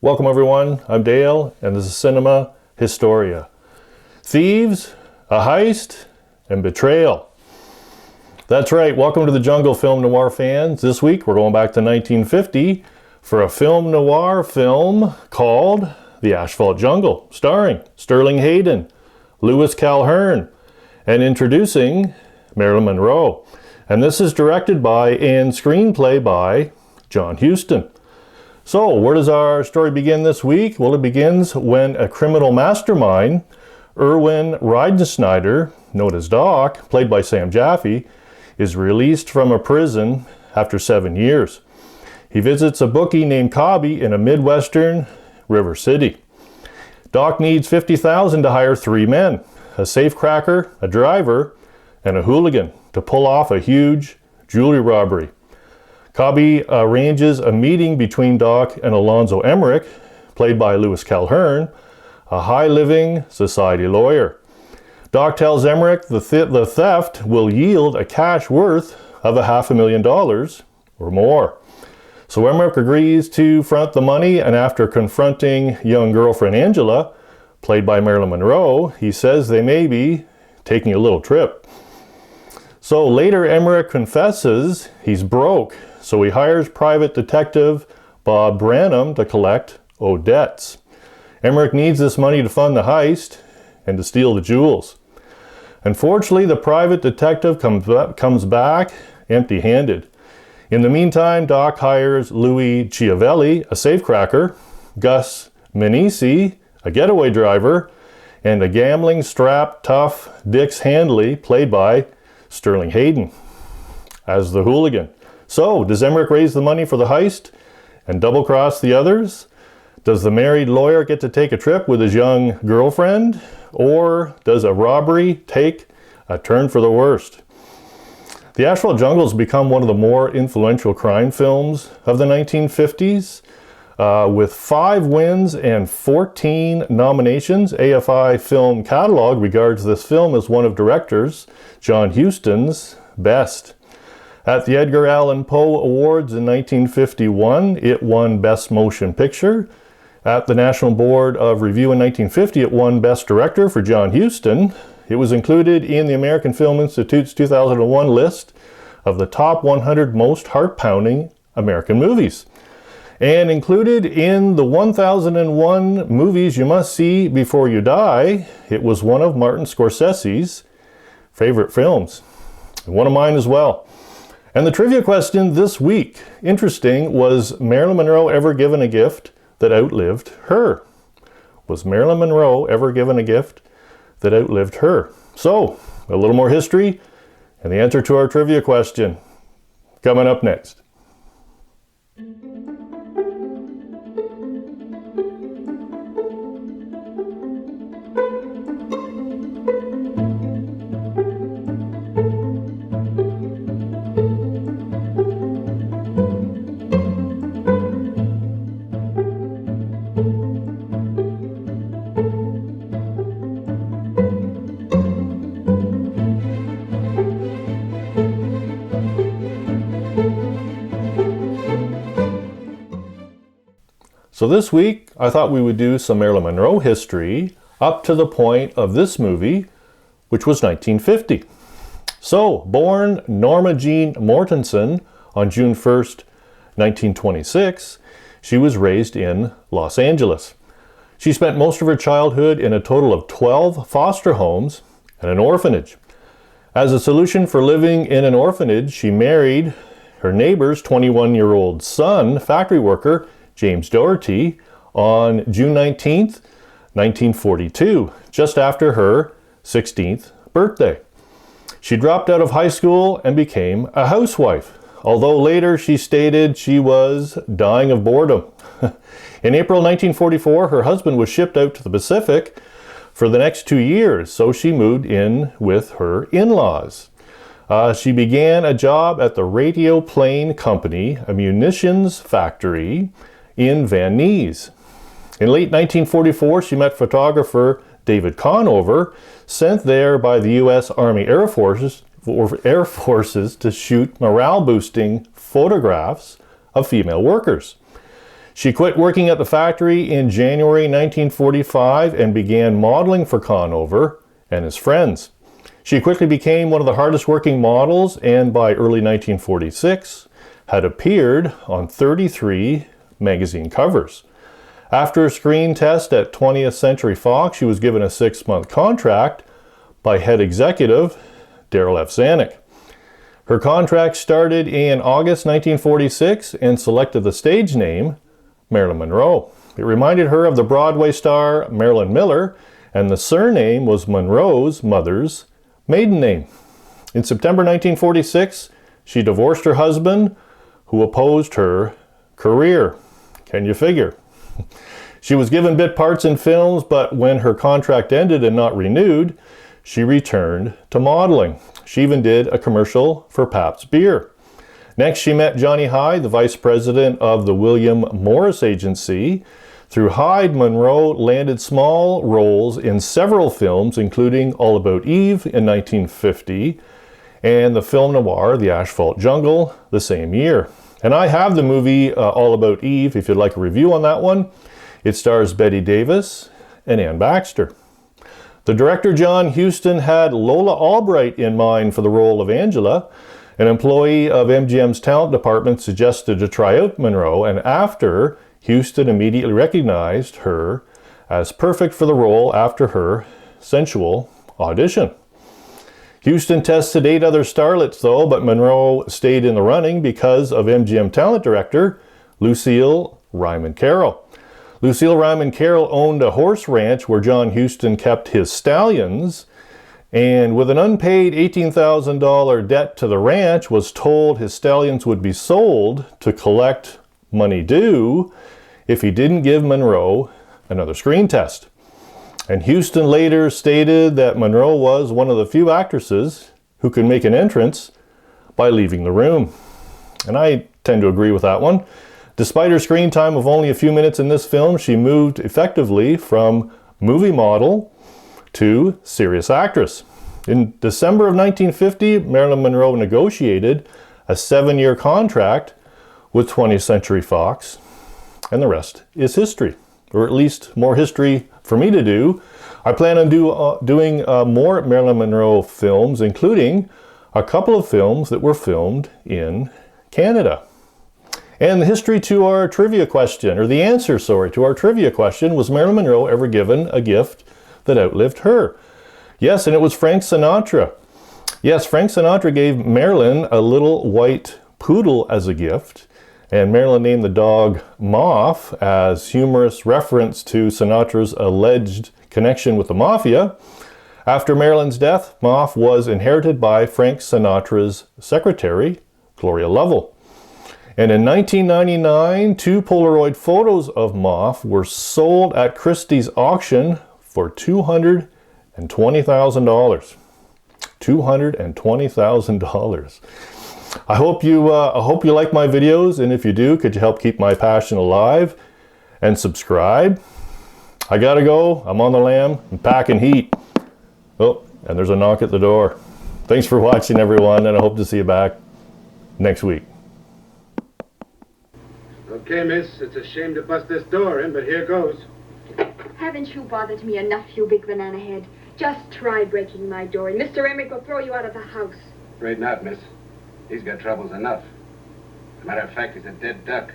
Welcome everyone, I'm Dale, and this is Cinema Historia. Thieves, a heist, and betrayal. That's right, welcome to the jungle, film noir fans. This week we're going back to 1950 for a film noir film called The Asphalt Jungle, starring Sterling Hayden, Lewis Calhern, and introducing Marilyn Monroe. And this is directed by and screenplay by John Huston. So, where does our story begin this week? Well, it begins when a criminal mastermind, Erwin Reidenschneider, known as Doc, played by Sam Jaffe, is released from a prison after 7 years. He visits a bookie named Cobby in a Midwestern River City. Doc needs $50,000 to hire 3 men, a safecracker, a driver, and a hooligan to pull off a huge jewelry robbery. Cobby arranges a meeting between Doc and Alonzo Emmerich, played by Lewis Calhern, a high-living society lawyer. Doc tells Emmerich the theft will yield a cash worth of $500,000 or more. So Emmerich agrees to front the money, and after confronting young girlfriend Angela, played by Marilyn Monroe, he says they may be taking a little trip. So later Emmerich confesses he's broke, so he hires private detective Bob Branham to collect owed debts. Emmerich needs this money to fund the heist and to steal the jewels. Unfortunately, the private detective comes back empty-handed. In the meantime, Doc hires Louis Chiavelli, a safecracker, Gus Menisi, a getaway driver, and a gambling-strapped tough Dix Handley, played by Sterling Hayden, as the hooligan. So, does Emmerich raise the money for the heist and double-cross the others? Does the married lawyer get to take a trip with his young girlfriend? Or does a robbery take a turn for the worst? The Asphalt Jungle has become one of the more influential crime films of the 1950s. With 5 wins and 14 nominations, AFI Film Catalog regards this film as one of director John Huston's best. At the Edgar Allan Poe Awards in 1951, it won Best Motion Picture. At the National Board of Review in 1950, it won Best Director for John Huston. It was included in the American Film Institute's 2001 list of the top 100 most heart-pounding American movies. And included in the 1001 movies you must see before you die, it was one of Martin Scorsese's favorite films, and one of mine as well. And the trivia question this week, interesting, was Marilyn Monroe ever given a gift that outlived her? Was Marilyn Monroe ever given a gift that outlived her? So, a little more history and the answer to our trivia question coming up next. So this week, I thought we would do some Marilyn Monroe history up to the point of this movie, which was 1950. So, born Norma Jean Mortensen on June 1st, 1926, she was raised in Los Angeles. She spent most of her childhood in a total of 12 foster homes and an orphanage. As a solution for living in an orphanage, she married her neighbor's 21-year-old son, factory worker, James Doherty, on June 19th, 1942, just after her 16th birthday. She dropped out of high school and became a housewife, although later she stated she was dying of boredom. In April 1944, her husband was shipped out to the Pacific for the next 2 years, so she moved in with her in-laws. She began a job at the Radio Plane Company, a munitions factory in Van Nuys. In late 1944, she met photographer David Conover, sent there by the U.S. Army Air Forces to shoot morale-boosting photographs of female workers. She quit working at the factory in January 1945 and began modeling for Conover and his friends. She quickly became one of the hardest working models, and by early 1946 had appeared on 33 magazine covers. After a screen test at 20th Century Fox, she was given a 6-month contract by head executive Darryl F. Zanuck. Her contract started in August 1946 and selected the stage name Marilyn Monroe. It reminded her of the Broadway star Marilyn Miller, and the surname was Monroe's mother's maiden name. In September 1946, she divorced her husband, who opposed her career. Can you figure? She was given bit parts in films, but when her contract ended and not renewed, she returned to modeling. She even did a commercial for Pabst beer. Next, she met Johnny Hyde, the vice president of the William Morris Agency. Through Hyde, Monroe landed small roles in several films, including All About Eve in 1950 and the film noir The Asphalt Jungle the same year. And I have the movie All About Eve, if you'd like a review on that one. It stars Bette Davis and Ann Baxter. The director John Huston had Lola Albright in mind for the role of Angela. An employee of MGM's talent department suggested to try out Monroe, and after, Huston immediately recognized her as perfect for the role after her sensual audition. Huston tested 8 other starlets though, but Monroe stayed in the running because of MGM talent director Lucille Ryman Carroll. Lucille Ryman Carroll owned a horse ranch where John Huston kept his stallions, and with an unpaid $18,000 debt to the ranch, was told his stallions would be sold to collect money due if he didn't give Monroe another screen test. And Huston later stated that Monroe was one of the few actresses who could make an entrance by leaving the room. And I tend to agree with that one. Despite her screen time of only a few minutes in this film, she moved effectively from movie model to serious actress. In December of 1950, Marilyn Monroe negotiated a 7-year contract with 20th Century Fox, and the rest is history, or at least more history for me to do. I plan on doing more Marilyn Monroe films, including a couple of films that were filmed in Canada. And the history to our trivia question, or the answer, sorry, to our trivia question: was Marilyn Monroe ever given a gift that outlived her? Yes, and it was Frank Sinatra. Yes, Frank Sinatra gave Marilyn a little white poodle as a gift, and Marilyn named the dog Moth as humorous reference to Sinatra's alleged connection with the mafia. After Marilyn's death, Moth was inherited by Frank Sinatra's secretary, Gloria Lovell. And in 1999, 2 Polaroid photos of Moth were sold at Christie's auction for $220,000. $220,000. I hope you like my videos, and if you do, could you help keep my passion alive and subscribe? I gotta go. I'm on the lam. I'm packing heat. Oh, and there's a knock at the door. Thanks for watching, everyone, and I hope to see you back next week. Okay, miss, it's a shame to bust this door in, but here goes. Haven't you bothered me enough, you big banana head? Just try breaking my door, and Mr. Emmerich will throw you out of the house. Afraid not, miss. He's got troubles enough. As a matter of fact, he's a dead duck.